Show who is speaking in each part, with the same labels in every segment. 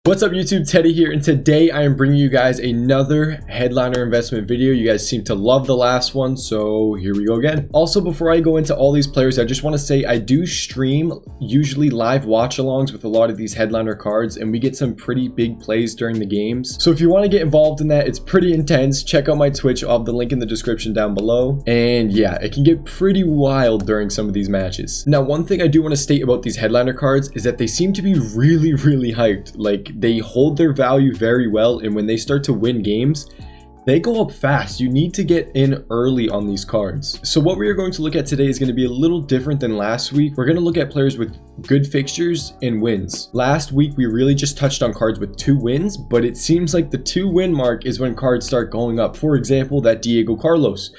Speaker 1: What's up YouTube, Teddy here, and today I am bringing you guys another headliner investment video. You guys seem to love the last one, so here we go again. Also, before I go into all these players, I just want to say I do stream usually live watch-alongs with a lot of these headliner cards, and we get some pretty big plays during the games. So if you want to get involved in that, it's pretty intense. Check out my Twitch. I'll have the link in the description down below. And yeah, it can get pretty wild during some of these matches. Now, one thing I do want to state about these headliner cards is that they seem to be really hyped. Like, they hold their value very well, and when they start to win games, they go up fast. You need to get in early on these cards. So what we are going to look at today is going to be a little different than last week. We're going to look at players with good fixtures and wins. Last week we really just touched on cards with 2 wins, but it seems like the 2 win mark is when cards start going up. For example, that Diego Carlos,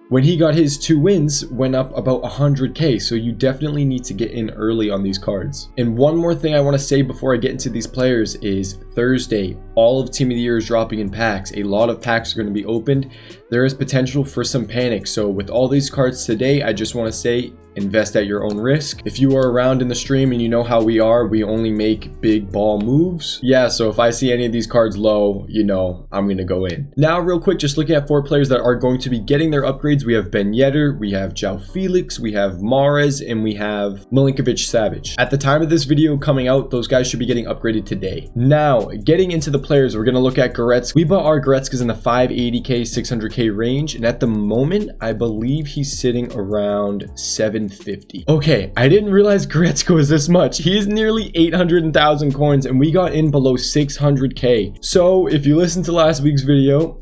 Speaker 1: when he got his 2 wins, went up about 100k, so you definitely need to get in early on these cards. And one more thing I want to say before I get into these players is Thursday, all of Team of the Year is dropping in packs. A lot of packs are going to be opened. There is potential for some panic, so with all these cards today, I just want to say, invest at your own risk. If you are around in the stream and you know how we are, we only make big ball moves. Yeah, so if I see any of these cards low, you know, I'm going to go in. Now, real quick, just looking at 4 players that are going to be getting their upgrades. We have Ben Yedder, we have João Felix, we have Mahrez, and we have Milinkovic-Savic. At the time of this video coming out, those guys should be getting upgraded today. Now, getting into the players, we're going to look at Goretzka. We bought our Goretzkas in the 580k, 600k range, and at the moment, I believe he's sitting around 750. Okay, I didn't realize Goretzka was this much. He is nearly 800,000 coins, and we got in below 600k. So if you listened to last week's video,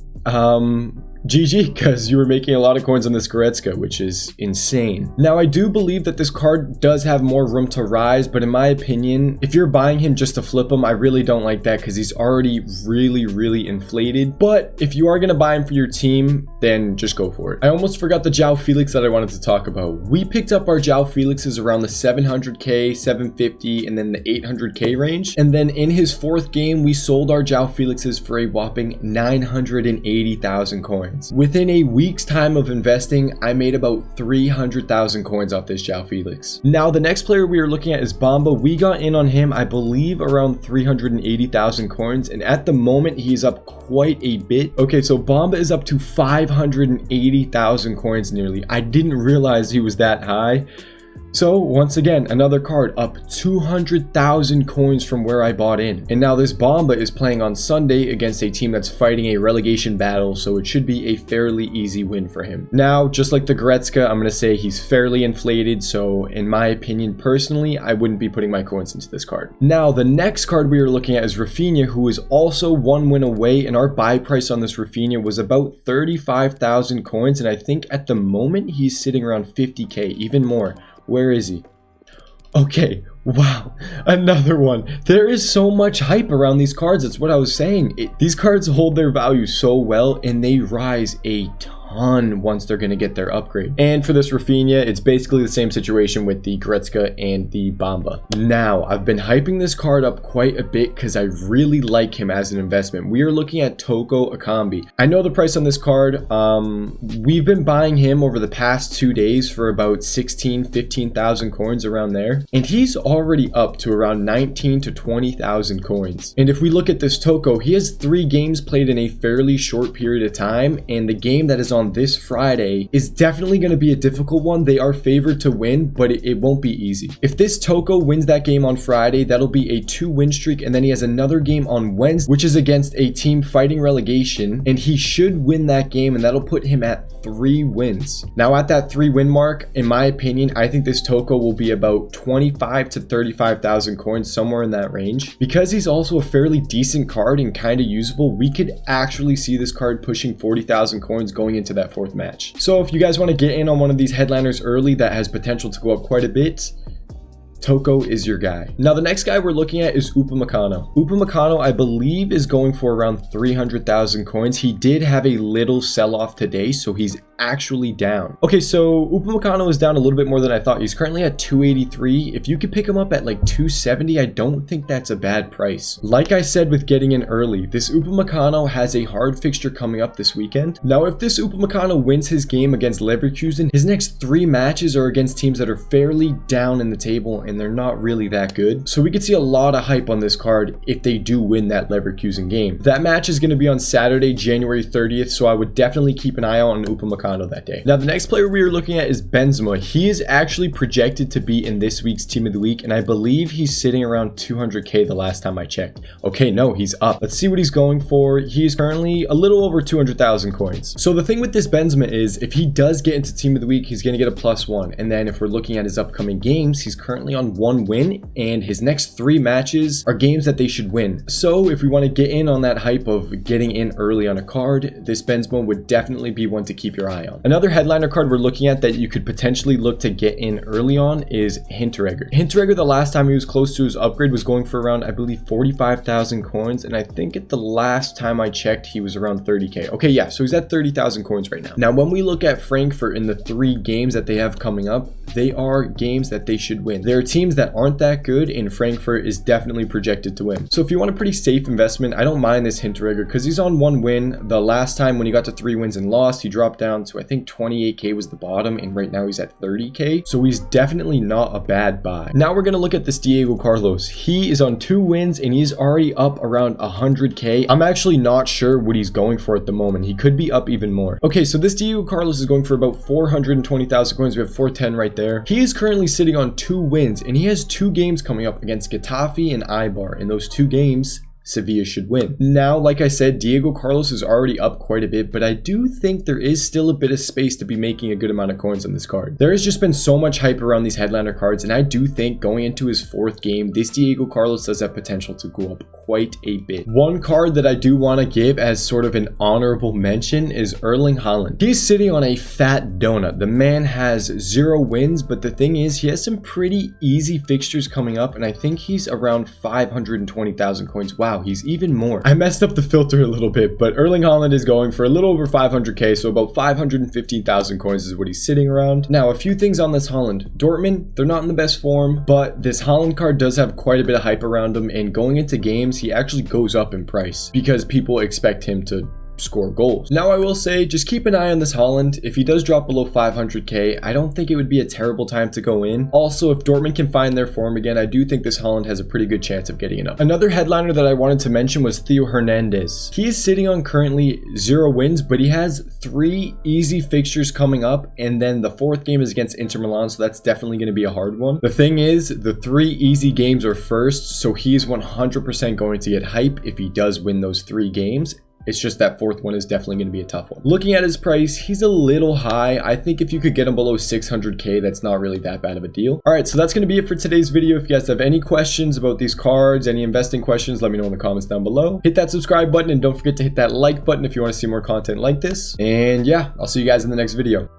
Speaker 1: GG, because you were making a lot of coins on this Goretzka, which is insane. Now, I do believe that this card does have more room to rise, but in my opinion, if you're buying him just to flip him, I really don't like that because he's already really inflated. But if you are going to buy him for your team, then just go for it. I almost forgot the João Felix that I wanted to talk about. We picked up our João Felixes around the 700k, 750, and then the 800k range. And then in his 4th game, we sold our João Felixes for a whopping 980,000 coins. Within a week's time of investing, I made about 300,000 coins off this João Felix. Now, the next player we are looking at is Bamba. We got in on him, I believe, around 380,000 coins, and at the moment, he's up quite a bit. Okay, so Bamba is up to 580,000 coins nearly. I didn't realize he was that high. So once again, another card up 200,000 coins from where I bought in. And now this Bamba is playing on Sunday against a team that's fighting a relegation battle, so it should be a fairly easy win for him. Now, just like the Goretzka, I'm going to say he's fairly inflated, so in my opinion, personally, I wouldn't be putting my coins into this card. Now, the next card we are looking at is Rafinha, who is also 1 win away, and our buy price on this Rafinha was about 35,000 coins, and I think at the moment he's sitting around 50k, even more. Where is he? Okay, wow, another one. There is so much hype around these cards. That's what I was saying. These cards hold their value so well, and they rise a ton once they're going to get their upgrade. And for this Rafinha, it's basically the same situation with the Goretzka and the Bamba. Now, I've been hyping this card up quite a bit because I really like him as an investment. We are looking at Toko Ekambi. I know the price on this card. We've been buying him over the past 2 days for about 15,000 coins around there. And he's already up to around 19 to 20,000 coins. And if we look at this Toko, he has 3 games played in a fairly short period of time. And the game that is on this Friday is definitely going to be a difficult one. They are favored to win, but it won't be easy. If this Toko wins that game on Friday, that'll be a 2-win streak, and then he has another game on Wednesday, which is against a team fighting relegation, and he should win that game, and that'll put him at 3 wins. Now, at that 3-win mark, in my opinion, I think this Toko will be about 25 to 35,000 coins, somewhere in that range. Because he's also a fairly decent card and kind of usable, we could actually see this card pushing 40,000 coins going into that 4th match. So if you guys want to get in on one of these headliners early that has potential to go up quite a bit, Toko is your guy. Now, the next guy we're looking at is Upamecano. Upamecano, I believe, is going for around 300,000 coins. He did have a little sell-off today, so he's actually down. Okay, so Upamecano is down a little bit more than I thought. He's currently at 283. If you could pick him up at like 270, I don't think that's a bad price. Like I said with getting in early, this Upamecano has a hard fixture coming up this weekend. Now, if this Upamecano wins his game against Leverkusen, his next 3 matches are against teams that are fairly down in the table and they're not really that good. So we could see a lot of hype on this card if they do win that Leverkusen game. That match is going to be on Saturday, January 30th, so I would definitely keep an eye out on Upamecano that day. Now, the next player we are looking at is Benzema. He is actually projected to be in this week's Team of the Week, and I believe he's sitting around 200k the last time I checked. Okay, no, he's up. Let's see what he's going for. He's currently a little over 200,000 coins. So the thing with this Benzema is if he does get into Team of the Week, he's going to get a +1. And then if we're looking at his upcoming games, he's currently on 1 win, and his next 3 matches are games that they should win. So if we want to get in on that hype of getting in early on a card, this Benzema would definitely be one to keep your eye on. Another headliner card we're looking at that you could potentially look to get in early on is Hinteregger. Hinteregger, the last time he was close to his upgrade, was going for around, I believe, 45,000 coins, and I think at the last time I checked, he was around 30k. Okay, yeah, so he's at 30,000 coins right now. Now, when we look at Frankfurt in the 3 games that they have coming up, they are games that they should win. There are teams that aren't that good, and Frankfurt is definitely projected to win. So if you want a pretty safe investment, I don't mind this Hinteregger because he's on 1 win. The last time when he got to 3 wins and lost, he dropped down to, I think, 28k was the bottom, and right now he's at 30k. So he's definitely not a bad buy. Now we're going to look at this Diego Carlos. He is on 2 wins, and he's already up around 100k. I'm actually not sure what he's going for at the moment. He could be up even more. Okay, so this Diego Carlos is going for about 420,000 coins. We have 410 right there. He is currently sitting on 2 wins, and he has 2 games coming up against Getafe and Eibar. In those 2 games, Sevilla should win. Now, like I said, Diego Carlos is already up quite a bit, but I do think there is still a bit of space to be making a good amount of coins on this card. There has just been so much hype around these headliner cards, and I do think going into his 4th game, this Diego Carlos does have potential to go up quite a bit. One card that I do want to give as sort of an honorable mention is Erling Haaland. He's sitting on a fat donut. The man has 0 wins, but the thing is, he has some pretty easy fixtures coming up, and I think he's around 520,000 coins. Wow, he's even more. I messed up the filter a little bit, but Erling Haaland is going for a little over 500k, so about 515,000 coins is what he's sitting around. Now, a few things on this Haaland. Dortmund, they're not in the best form, but this Haaland card does have quite a bit of hype around him, and going into games, he actually goes up in price because people expect him to score goals. Now, I will say, just keep an eye on this Haaland. If he does drop below 500k, I don't think it would be a terrible time to go in. Also, if Dortmund can find their form again, I do think this Haaland has a pretty good chance of getting it up. Another headliner that I wanted to mention was Theo Hernandez. He is sitting on currently 0 wins, but he has 3 easy fixtures coming up, and then the 4th game is against Inter Milan, so that's definitely going to be a hard one. The thing is, the 3 easy games are first, so he is 100% going to get hype if he does win those 3 games. It's just that 4th one is definitely going to be a tough one. Looking at his price, he's a little high. I think if you could get him below 600k, that's not really that bad of a deal. All right, so that's going to be it for today's video. If you guys have any questions about these cards, any investing questions, let me know in the comments down below. Hit that subscribe button and don't forget to hit that like button if you want to see more content like this. And yeah, I'll see you guys in the next video.